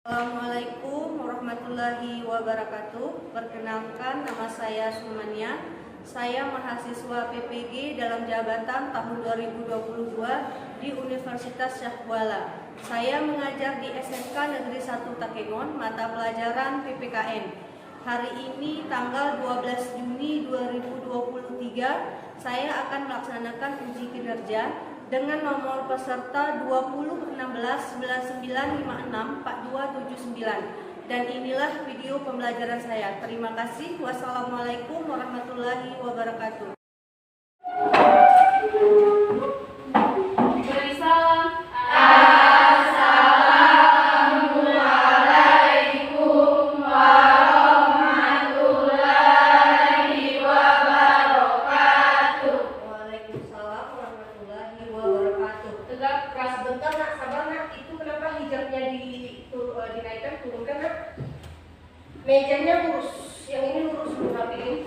Assalamualaikum warahmatullahi wabarakatuh. Perkenalkan, nama saya Sumania. Saya mahasiswa PPG dalam jabatan tahun 2022 di Universitas Syahkuala. Saya mengajar di SMK Negeri 1 Takengon, mata pelajaran PPKN. Hari ini tanggal 12 Juni 2023, saya akan melaksanakan uji kinerja dengan nomor peserta 201699564279, dan inilah video pembelajaran saya. Terima kasih. Wassalamualaikum warahmatullahi wabarakatuh. Dinaikkan, turunkan nak. Mejanya lurus, yang ini lurus dulu rapiin.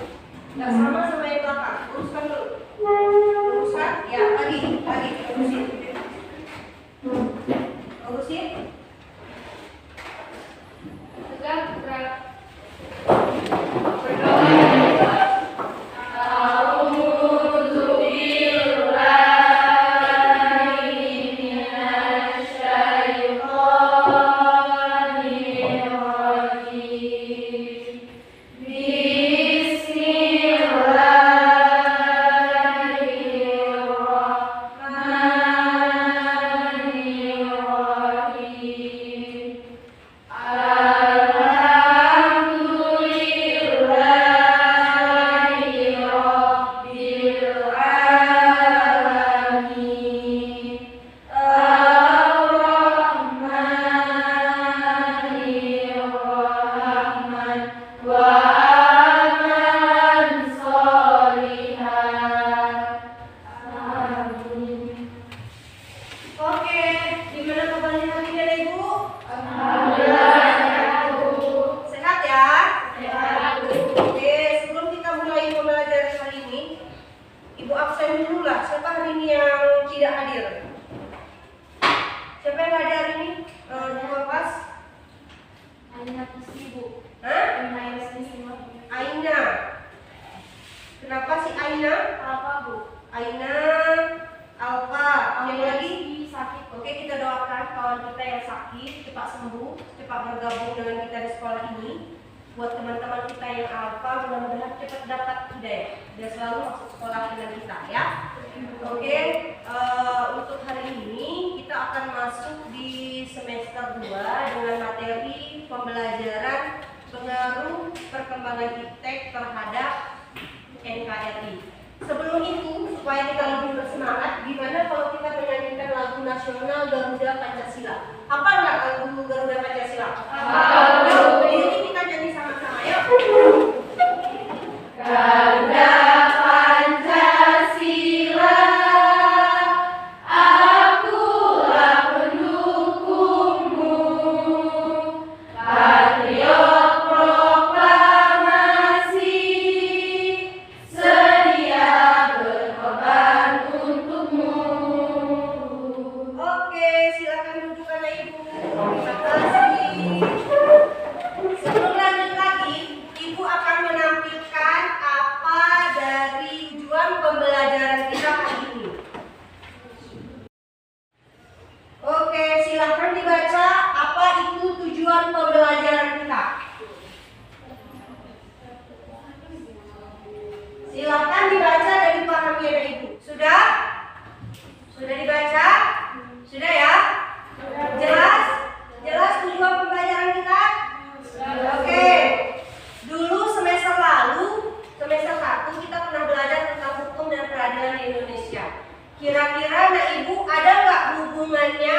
Nggak sama yang belakang, luruskan dulu. Luruskan, ya lagi, lurusin. Lurusin. Tegak, gerak. Siapa hari ini yang tidak hadir? Siapa yang hadir hari ini? Dua pas? Aina Pusi, Bu. Hah? Aina. Kenapa si Aina? Apa, Bu? Aina, Alfa. Yang lagi? Sakit. Oke, kita doakan kawan kita yang sakit cepat sembuh, cepat bergabung dengan kita di sekolah ini. Buat teman-teman kita yang Alfa, mudah-mudahan cepat dapat hidayah dan selalu masuk sekolah dengan kita, ya. Oke, untuk hari ini kita akan masuk di semester 2 dengan materi pembelajaran pengaruh perkembangan iptek terhadap NKRI. Sebelum itu, supaya kita lebih bersemangat, gimana kalau kita menyanyikan lagu nasional Garuda Pancasila? Apa enggak lagu Garuda Pancasila? Jadi kita nyanyi sama-sama, yuk. Garuda Pancasila, akulah pendukungmu, patriot proklamasi, sedia berkorban untukmu. Oke, silakan duduk anak ibu. Terima kasih. Sebelum lanjut lagi, ibu akan menampilkan apa dari tujuan pembelajaran kita hari ini. Oke, silahkan dibaca apa itu tujuan pembelajaran kita. Silahkan dibaca dan dipahami ya ibu. Sudah? Sudah dibaca? Sudah ya? Jelas? Jelas tujuan pembelajaran kita? Oke. Dulu semester lalu, semester 1 kita pernah belajar tentang hukum dan peradilan di Indonesia. Kira-kira nak ibu ada nggak hubungannya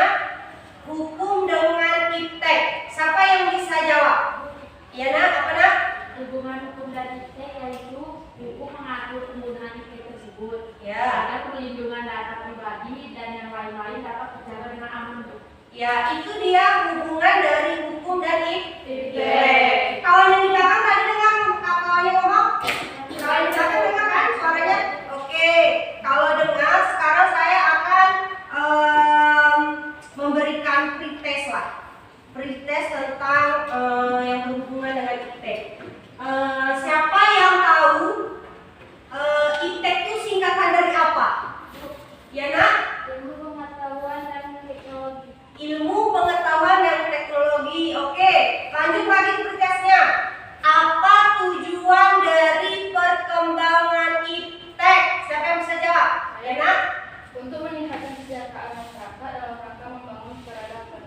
hukum dengan iptek? Siapa yang bisa jawab? Ya nak, apa nak? Hubungan hukum dan iptek yaitu hukum mengatur penggunaan iptek tersebut Ya. agar perlindungan data pribadi dan yang lain-lain dapat berjalan dengan aman, Bu. Ya, itu dia hubungan dari hukum dan iptek. Iptek. Kawan yang di belakang tadi dengar kawan yang ngomong? Kawan yang di belakang dengar kan suaranya? Oke, kalau dengar sekarang saya akan memberikan pretest lah. Pretest tentang ilmu pengetahuan dan teknologi. Ilmu pengetahuan dan teknologi. Oke, lanjut lagi tugasnya. Apa tujuan dari perkembangan iptek? Siapa yang bisa jawab? Lena? Untuk meningkatkan kesejahteraan masyarakat dalam rangka membangun peradaban.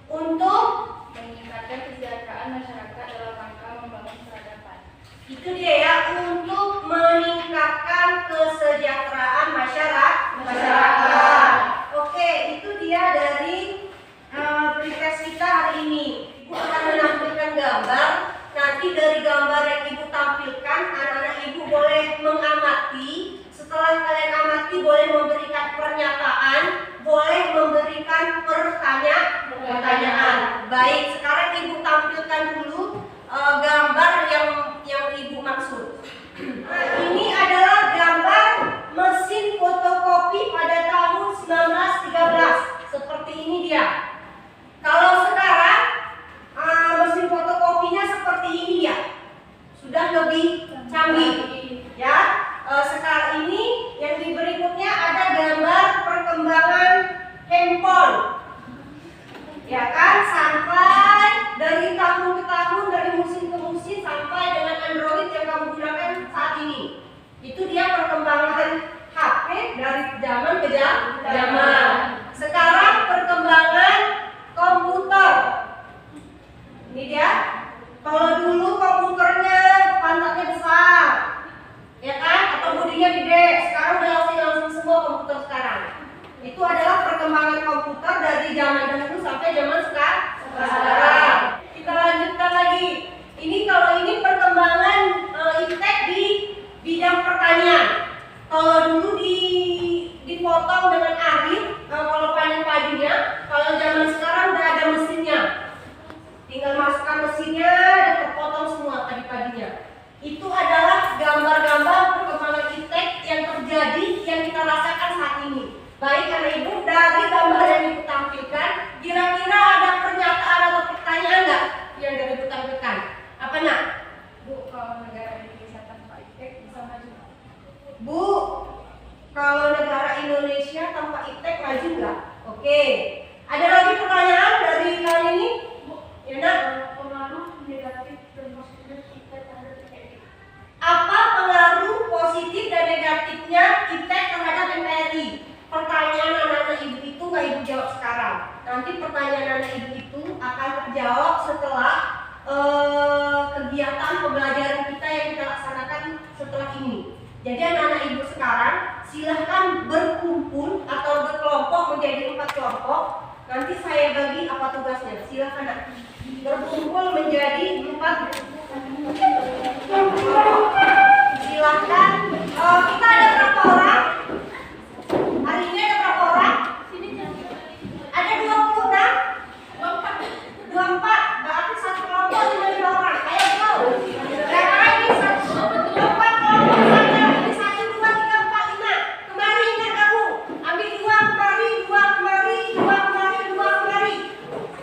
Untuk Meningkatkan kesejahteraan masyarakat dalam rangka membangun peradaban. itu dia ya, untuk meningkatkan kesejahteraan masyarakat. Oke, itu dia dari pretest kita hari ini. Ibu akan menampilkan gambar. Nanti dari gambar yang ibu tampilkan, anak-anak ibu boleh mengamati. Setelah kalian amati, boleh memberikan pernyataan, boleh memberikan pertanyaan. Baik, sekarang ibu tampilkan dulu gambar yang ibu maksud. Nah, ini adalah gambar mesin fotokopi pada tahun 1913. Seperti ini dia. Kalau sekarang mesin fotokopinya seperti ini ya, sudah lebih canggih ya. Sekarang ini yang di berikutnya ada gambar perkembangan handphone, ya kan, sampai dari tahun ke tahun, dari musim ke musim sampai dengan Android yang kamu gunakan saat ini. Itu dia perkembangan HP dari zaman ke zaman. Sekarang perkembangan komputer. Ini dia. Kalau dulu komputernya pantatnya besar, ya kan, atau bodinya gede. Sekarang udah langsung semua komputer sekarang. Itu adalah perkembangan komputer dari zaman dahulu sampai zaman sekarang. Kita lanjutkan lagi. Ini kalau ini perkembangan iptek di bidang pertanian. Kalau dulu dipotong dengan arit, kalau panen padinya. Kalau zaman sekarang udah ada mesinnya. Tinggal masukkan mesinnya dan terpotong semua padi-padinya. Itu adalah gambar-gambar perkembangan iptek yang terjadi, yang kita rasakan saat ini. Baik anak ibu, dari gambar yang ibu tampilkan, kira-kira ada pernyataan atau pertanyaan nggak yang dari ibu tampilkan? Apa nak? Bu, kalau negara Indonesia tanpa iptek bisa maju? Bu, kalau negara Indonesia tanpa iptek maju nggak? Oke. Ada lagi pertanyaan dari kalian ini? Ya nak? Pengaruh negatif dan positif iptek terhadap NKRI. Apa pengaruh positif dan negatifnya iptek terhadap NKRI? Pertanyaan anak-anak ibu itu nggak ibu jawab sekarang. Nanti pertanyaan anak ibu itu akan terjawab setelah kegiatan pembelajaran kita yang kita laksanakan setelah ini. Jadi anak-anak ibu sekarang silahkan berkumpul atau berkelompok menjadi 4 kelompok. Nanti saya bagi apa tugasnya. Silahkan berkumpul menjadi 4 kelompok. Silahkan. Kita ada berapa orang? Hari ini ada berapa orang? Ada 26? 24. Berarti satu kelompok 5 orang. Ayo go. Ini 4 kelompok saja. Ini 1, 2, 3, 4, 5. Kemari ingat kamu. Ambil 2 kemari, 2 kemari, 2 kemari, 2 kemari.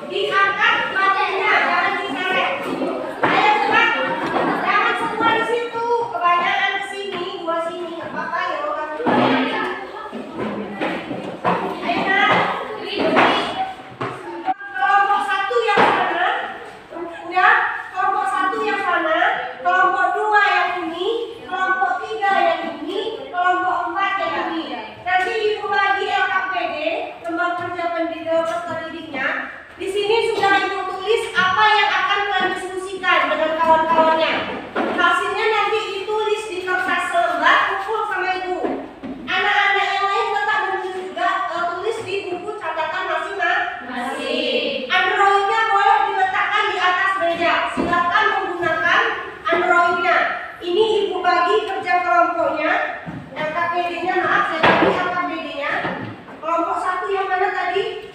Diangkat batunya, jangan diseret. Ayo cepat. Jangan semua di situ. Kebanyakan ke sini, 2 sini. Enggak apa-apa ya orang tua. Ayo nak. Kelompok 1 yang sana, ya, kelompok 1 yang sana, kelompok 2 yang ini, kelompok 3 yang ini, kelompok 4 yang ini. Nanti ibu bagi LKPD, lembaga kerja pendidik peserta didiknya. Di sini sudah ibu tulis apa yang akan kalian diskusikan dengan kawan-kawannya. Hasilnya nanti ditulis di kertas selembar, kumpul sama ibu. Anak-anak yang lain tetap menulis juga, tulis di buku catatan masing-masing. Androidnya boleh diletakkan di atas meja. Silakan menggunakan Androidnya. Ini ibu bagi kerja kelompoknya, LKPD-nya, maaf saya bagi LKPD-nya. Kelompok 1 yang mana tadi?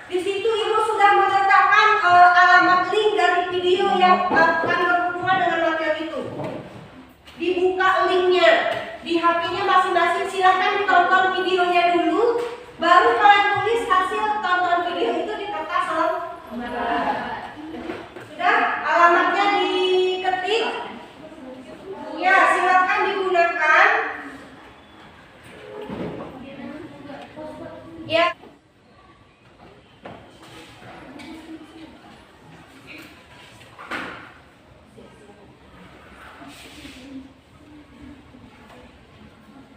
Di situ Ibu sudah meletakkan alamat link dari video yang akan berhubungan dengan materi itu. Dibuka linknya di HP-nya masing-masing, silahkan ditonton videonya dulu, baru kalian tulis hasil tonton video itu di kertas lembar. Sudah, alamatnya diketik. Ya, silakan digunakan. Ya.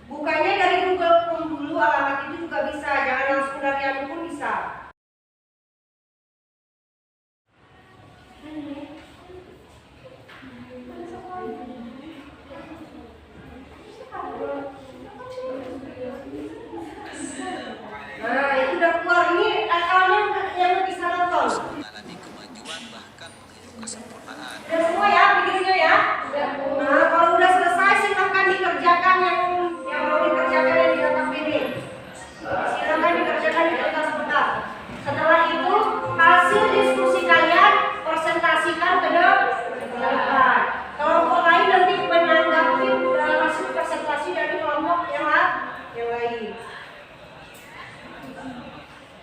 Bukanya dari Google Chrome dulu, alamat itu juga bisa, jangan langsung dari anu pun bisa. Nah, itu udah keluar, ini akalnya yang bisa nonton. Mengalami kemajuan bahkan menuju kesempurnaan. Udah semua ya videonya ya? Nah, kalau udah selesai silahkan dikerjakan yang mau dikerjakan yang di KPD. Silahkan dikerjakan di kertas peta. Setelah itu hasil diskusi kalian presentasikan ke depan. Kelompok lain nanti menanggapi hasil presentasi dari kelompok yang lain.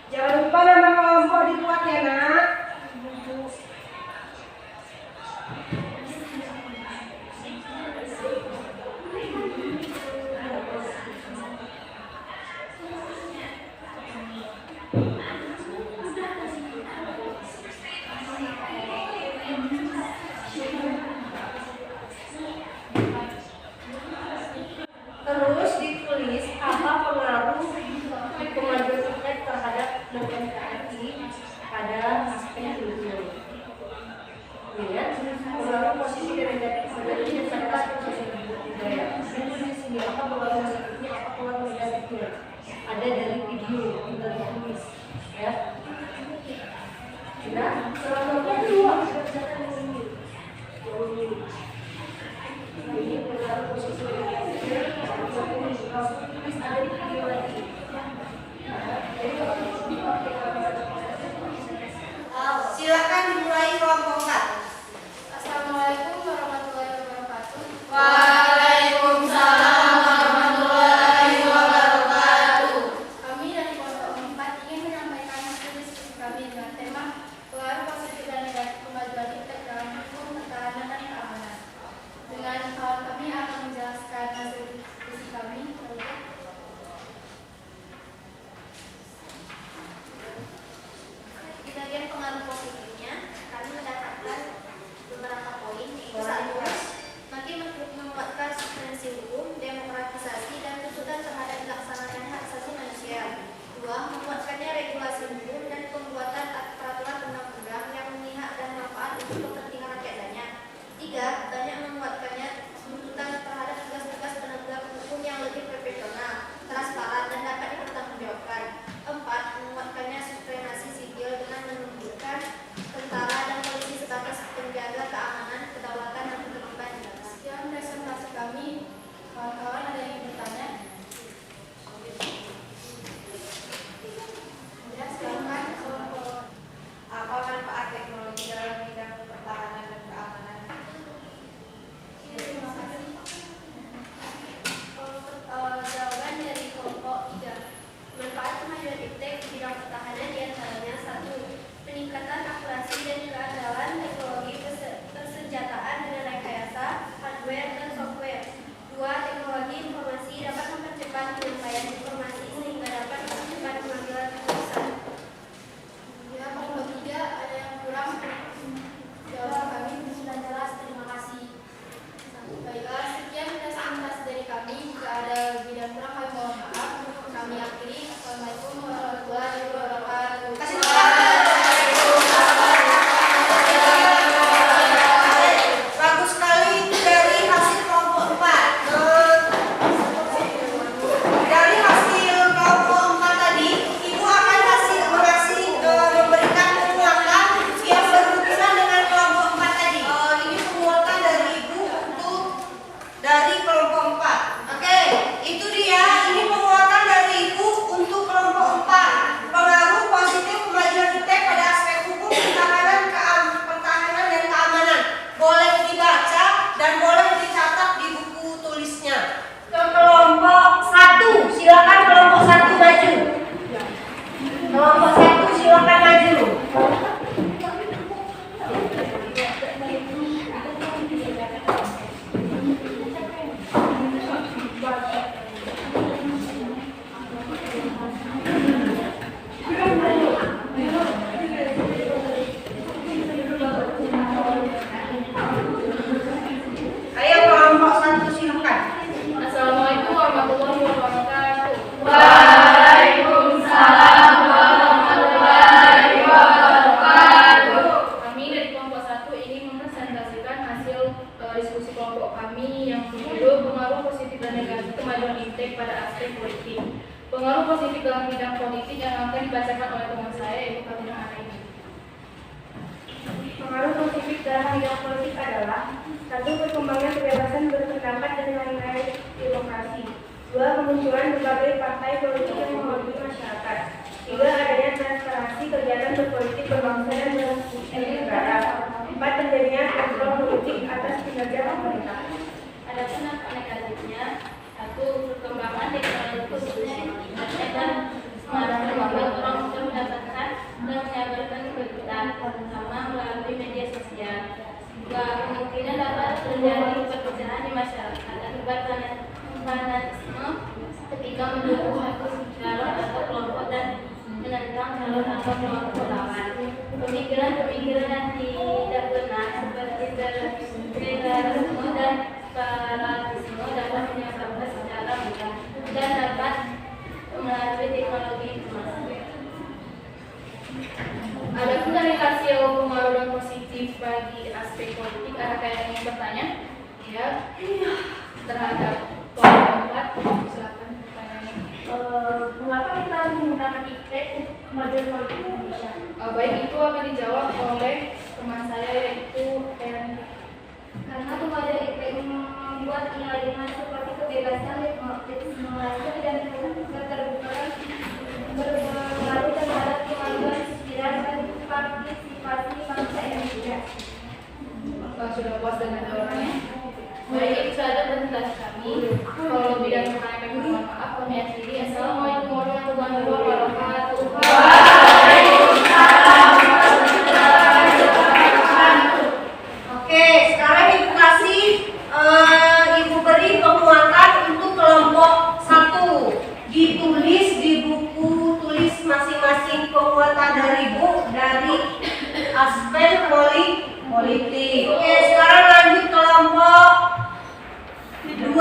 Jangan lupa nama kelompok dibuat ya nak. Terus ditulis apa pengaruh kemajuan internet terhadap NKRI pada aspek lingkungan. Ya, pengaruh posisi dan negatif negatifnya terhadap aspek sosial budaya. Itu di sini apa pengaruh positifnya, apa pengaruh negatifnya. Ada dari video, dari tulis, ya. Nah, selanjutnya dua kerjakan ini. Ini pengaruh posisi ada di video lagi. Silakan dimulai kelompok. Assalamualaikum warahmatullahi wabarakatuh. Waalaikumsalam warahmatullahi wabarakatuh. Kami dari kelompok 4 ingin menyampaikan hasil diskusi kami dengan tema pengaruh positif dan negatif kemajuan internet dalam hukum, pertahanan, dan keamanan. Dengan kawan kami akan menjelaskan hasil diskusi kami. Pengaruh positif dalam bidang politik yang akan dibacakan oleh teman saya, Ibu Fatimah Araini. Pengaruh positif dalam bidang politik adalah: 1. Perkembangan kebebasan berpendapat dan lain-lain demokrasi. 2. Kemunculan berbagai partai politik yang mewakili masyarakat. 3. Adanya transparansi kegiatan berpolitik berbangsa dan bernegara. 4. Terjadinya kontrol politik atas kinerja pemerintah. Adapun dampak negatifnya: 1. Perkembangan teknologi khususnya internet dan smartphone membuat orang mudah mendapatkan dan menyebarkan berita terutama melalui media sosial. 2. Kemungkinan dapat terjadi perpecahan di masyarakat akibat fanatisme ketika mendukung satu calon atau kelompok dan menentang calon atau kelompok lawan. Pemikiran-pemikiran yang tidak benar seperti terorisme dan separatisme dapat menyebabkan secara mudah dan dapat melalui teknologi informasi. Adapun dari hasil pengaruh dan positif bagi aspek politik, ada kayak yang bertanya ya terhadap poin 4. Silakan pertanyaannya. Mengapa kita menggunakan IPTEK untuk kemajuan politik Indonesia? Baik, itu akan dijawab oleh teman saya yaitu Erni. Karena kemajuan IPTEK membuat nilai-nilai seperti kebebasan, demokrasi, dan keterbukaan berpengaruh terhadap kemajuan sosial dan partisipasi bangsa Indonesia. Sudah puas dengan jawabannya? Baik, itu saja presentasi kami. Kalau lebih dan kurang kami mohon maaf. Kami akhiri. Assalamualaikum warahmatullahi wabarakatuh. Oke, sekarang Ibu kasih Ibu beri penguatan untuk kelompok 1. Ditulis di buku tulis masing-masing penguatan dari Ibu dari aspek politik. Oke, sekarang lanjut kelompok 2.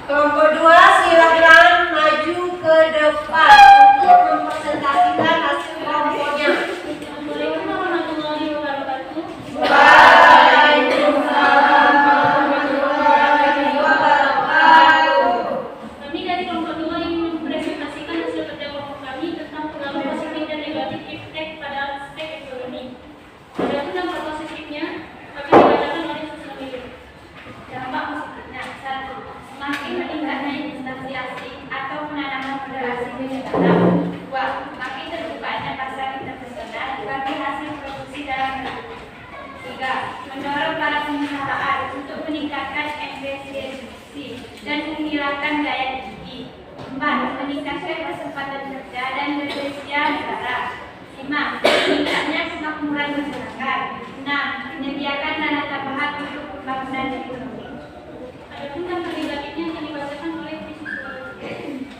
Kelompok 2 silakan maju ke depan untuk mempresentasikan hasil kelompoknya. Assalamualaikum warahmatullahi wabarakatuh. Waalaikumsalam warahmatullahi wabarakatuh. Kami dari kelompok 2 ingin mempresentasikan hasil kerja kelompok kami tentang pengaruh positif dan negatif IPTEK pada aspek ekonomi. Adapun dampak positifnya akan dibacakan oleh sosial media. Dampak positifnya: 1. Semakin meningkatnya investasi asing atau penanaman modal asing di negara. 2. Makin terbukanya pasar internasional bagi hasil produksi dalam negeri. 3. Mendorong para perusahaan untuk meningkatkan efisiensi dan menghilangkan gaya gigi. 4. Meningkatkan kesempatan kerja dan bekerja negara. 5. Meningkatnya kemakmuran masyarakat. 6. Menyediakan dana tambahan untuk pembangunan ekonomi. Adapun dampak negatifnya akan dibacakan oleh siswa.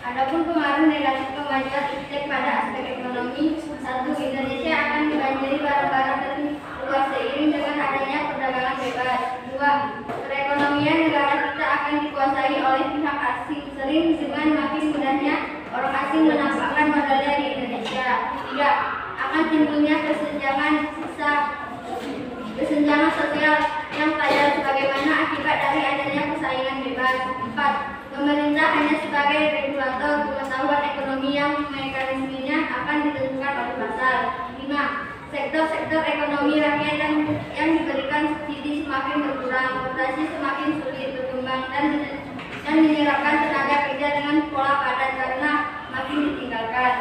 Adapun pengaruh negatif kemajuan IPTEK pada aspek ekonomi: 1. Indonesia akan dibanjiri barang-barang terluas seiring dengan adanya perdagangan bebas. 2. Perekonomian negara kita akan dikuasai oleh pihak asing sering dengan makin mudahnya orang asing menampakkan modalnya di Indonesia. 3. Akan timbulnya kesenjangan sosial yang tajam sebagaimana akibat dari adanya persaingan bebas. 4. Pemerintah hanya sebagai regulator, pengetahuan ekonomi yang mekanismenya akan ditentukan oleh pasar. 5. Sektor-sektor ekonomi rakyat yang diberikan subsidi semakin berkurang, operasi semakin sulit berkembang dan menyerapkan tenaga kerja dengan pola padat karena makin ditinggalkan.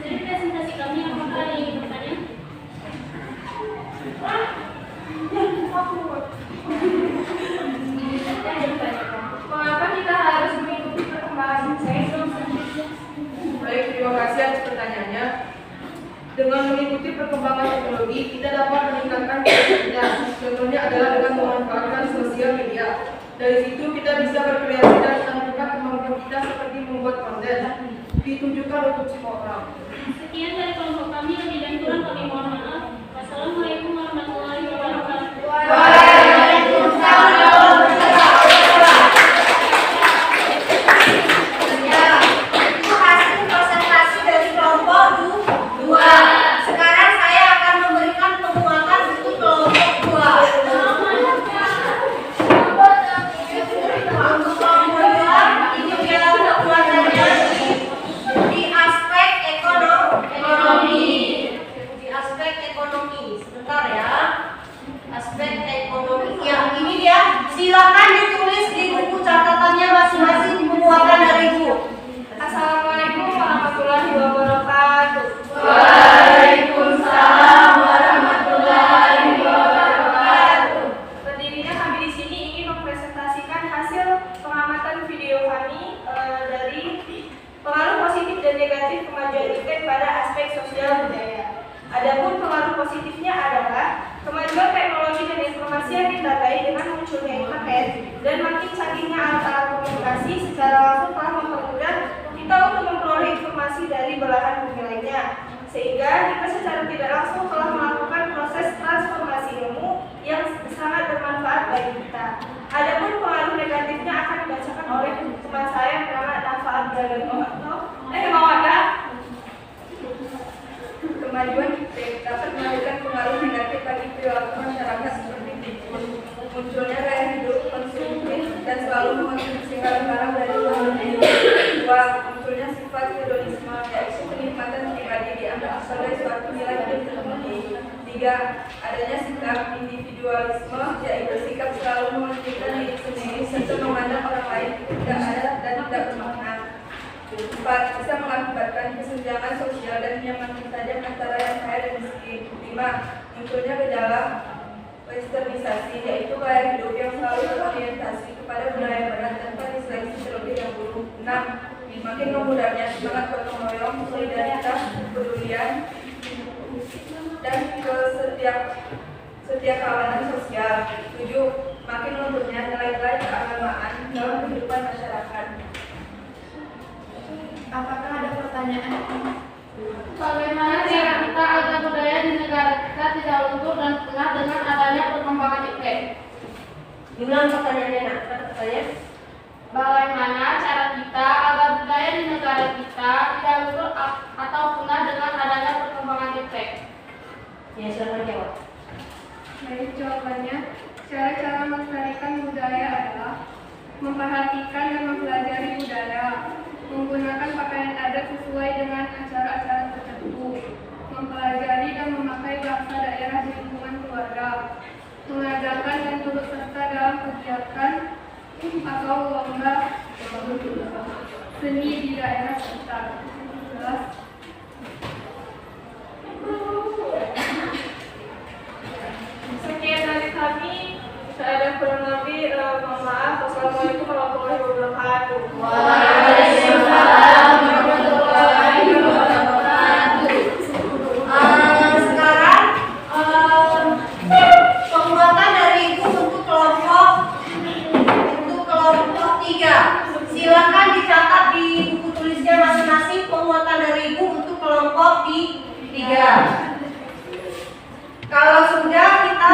Jadi presentasi kami apakah ingin bertanya? Mengapa kita harus mengikuti perkembangan sains? Baik, terima kasih atas pertanyaannya. Dengan mengikuti perkembangan teknologi, kita dapat meningkatkan kreativitas. Contohnya adalah dengan memanfaatkan sosial media. Dari situ kita bisa berkreasi dan menunjukkan kemampuan kita seperti membuat konten ditujukan untuk semua orang. Sekian dari kelompok kami, lebih dan kurang kami mohon maaf. Wassalamualaikum warahmatullahi wabarakatuh. Waalaikumsalam. Itu hasil presentasi dari kelompok 2. Sekarang saya akan memberikan penguatan untuk kelompok 2. Untuk kelompok 2 ini dia penguatan dan negatif kemajuan IPTEK pada aspek sosial budaya. Adapun pengaruh positifnya adalah kemajuan teknologi dan informasi yang ditandai dengan munculnya internet dan makin canggihnya alat-alat komunikasi secara langsung telah mempermudah kita untuk memperoleh informasi dari belahan bumi lainnya, sehingga kita secara tidak langsung telah melakukan proses transformasi ilmu yang sangat bermanfaat bagi kita. Adapun pengaruh negatifnya akan dibacakan oleh teman saya yang bernama Nafa Abdul Mawada. Kemajuan IPTEK dapat memberikan pengaruh negatif bagi perilaku masyarakat seperti munculnya gaya hidup konsumtif dan selalu mengkonsumsi barang-barang dari luar negeri. 2. Munculnya sifat hedonisme, yaitu kenikmatan pribadi dianggap sebagai suatu nilai hidup tertinggi. 3. Adanya sikap individualisme, yaitu sikap selalu mementingkan diri sendiri serta memandang orang lain tidak ada dan tidak bermakna. 4. Bisa mengakibatkan kesenjangan sosial dan menyamakan saja antara yang kaya dan miskin. 5. Munculnya gejala westernisasi, yaitu gaya hidup yang selalu berorientasi kepada budaya barat tanpa diseleksi terlebih dahulu. 6. Makin memudahnya semangat gotong royong, solidaritas, kepedulian, dan setia kawanan sosial. 7. Makin lunturnya nilai-nilai keagamaan dalam kehidupan masyarakat. Apakah ada pertanyaan? Bagaimana cara kita agar budaya di negara kita tidak luntur dan punah dengan adanya perkembangan IPTEK? Diulang pertanyaannya, nak. Pertanyaan? Bagaimana cara kita agar budaya di negara kita tidak luntur atau punah dengan adanya perkembangan IPTEK? Ya, silakan jawab. Baik, jawabannya, cara-cara melestarikan budaya adalah memperhatikan dan mempelajari budaya, menggunakan pakaian adat sesuai dengan acara-acara tertentu, mempelajari dan memakai bahasa daerah di lingkungan keluarga, mengadakan dan turut serta dalam kegiatan atau lomba seni di daerah sekitar. Sekian dari kami. Saya ada kurang lebih, mohon maaf. Wassalamualaikum warahmatullahi wabarakatuh. Waalaikumsalam warahmatullahi wabarakatuh. Sekarang pembuatan dari ibu untuk kelompok 3. Silakan dicatat di buku tulisnya masing-masing pembuatan dari ibu untuk kelompok 3. Kalau sudah, kita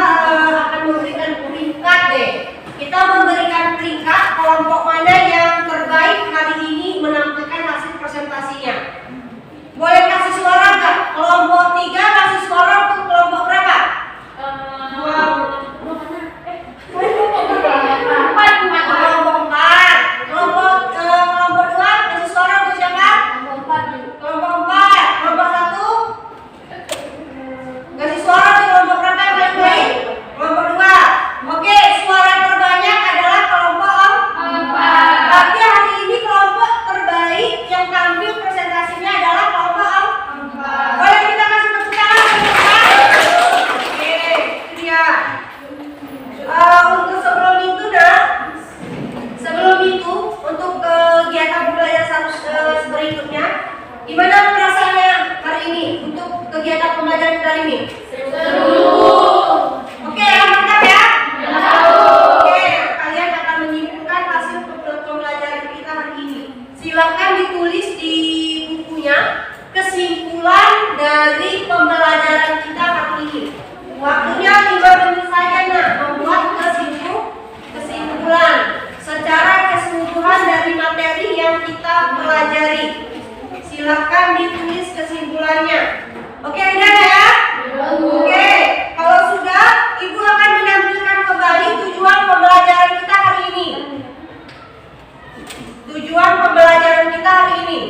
akan memberikan peringkat deh. Kita memberikan peringkat kelompok mana yang terbaik hari ini menampilkan hasil presentasinya. Boleh kasih suara nggak? Kelompok 3 kasih suara untuk kelompok berapa? Kelompok 4. Kelompok 2 kasih suara untuk siapa? Kelompok 4. Kelompok 1 kasih suara untuk kelompok berapa yang paling baik? Kelompok 2. Oke, suara terbanyak adalah kelompok 4. Tapi hari ini kelompok terbaik yang tampil presentasinya adalah kelompok 4. Boleh kita kasih tepuk tangan untuk kelompok 4? Oke, itu dia. Untuk sebelum itu, untuk kegiatan belajar berikutnya, gimana perasaannya hari ini untuk kegiatan pembelajaran kali ini? Oke, yang mantap ya? Oke, kalian akan menyimpulkan hasil pembelajaran kita hari ini. Silakan ditulis di bukunya kesimpulan dari pembelajaran kita hari ini. Waktunya 5 menit saja, nak, membuat kesimpulan secara keseluruhan dari materi yang kita pelajari. Silakan ditulis kesimpulannya. Oke, udah ya? Oke, kalau sudah, Ibu akan menampilkan kembali tujuan pembelajaran kita hari ini. Tujuan pembelajaran kita hari ini.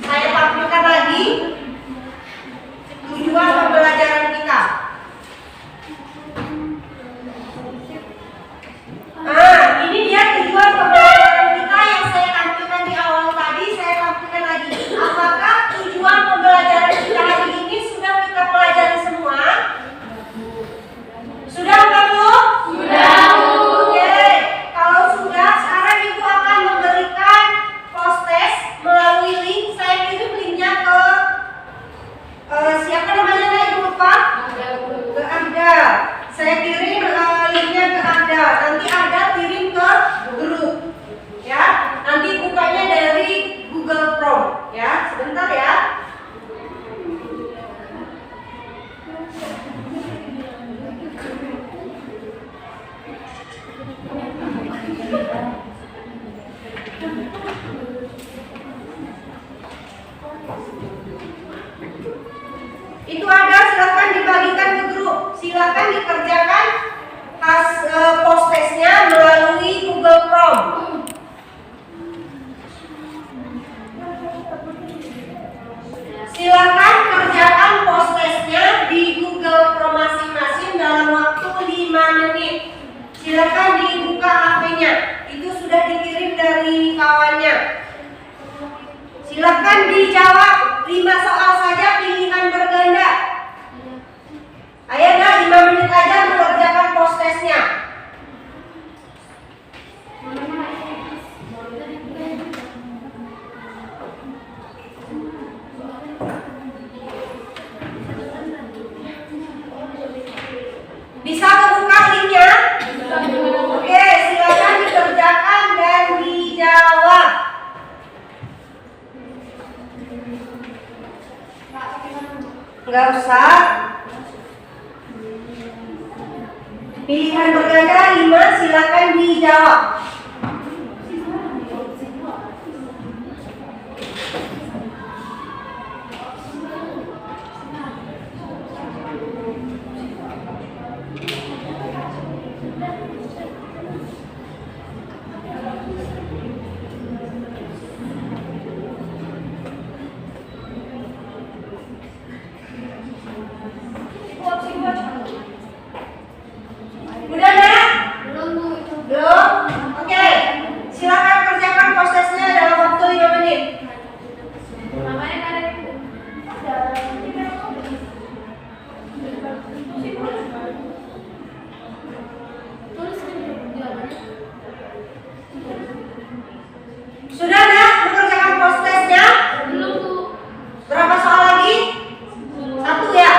Saya tampilkan lagi tujuan pembelajaran kita. Ini dia tujuan pembelajaran kita yang saya tampilkan di awal tadi. Saya tampilkan Ya, sebentar ya. Itu ada, silakan dibagikan ke grup. Silakan dikerjakan post testnya melalui Google Chrome. Silakan kerjakan post testnya di Google Chrome masing-masing dalam waktu 5 menit. Silakan dibuka HP-nya. Itu sudah dikirim dari kawannya. Silakan dijawab 5 soal saja, pilihan berganda. Ayo dah 5 menit aja mengerjakan post testnya. Bisa kebuka linknya? Oke, silakan dikerjakan dan dijawab. Enggak usah. Pilihan berganda 5, silakan dijawab. Udah enggak? Belum? Oke. Silakan kerjakan post testnya dalam waktu 5 menit. Sudah enggak mengerjakan post testnya? Berapa soal lagi? 1 ya?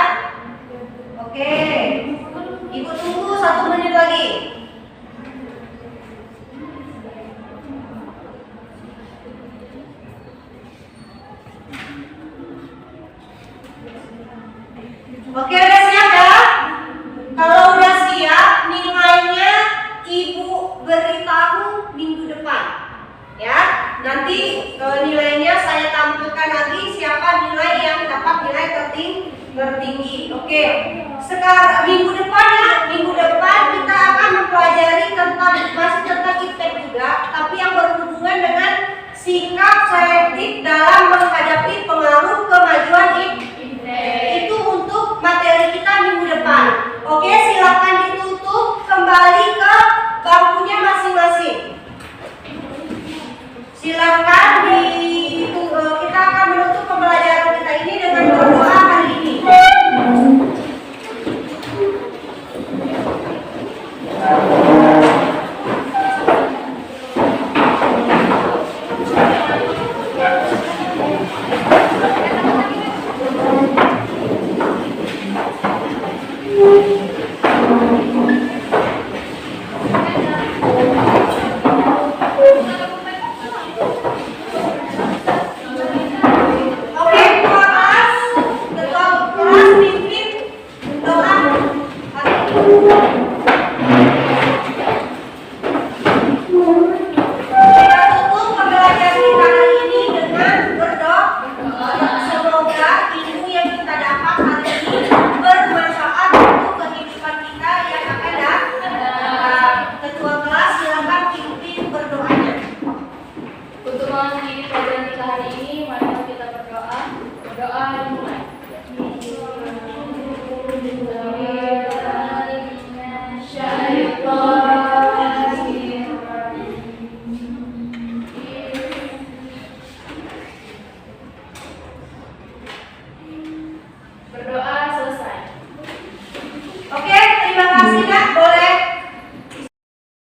Oke. Ibu tunggu 1 menit lagi. Oke, udah siap ya? Kalau udah siap, nilainya Ibu beritahu minggu depan. Ya, nanti nilainya saya tampilkan lagi siapa nilai yang dapat nilai tertinggi. Oke. Sekarang minggu depan ya, minggu depan kita akan mempelajari masih tentang IPTEK juga, tapi yang berhubungan dengan sikap selektif dalam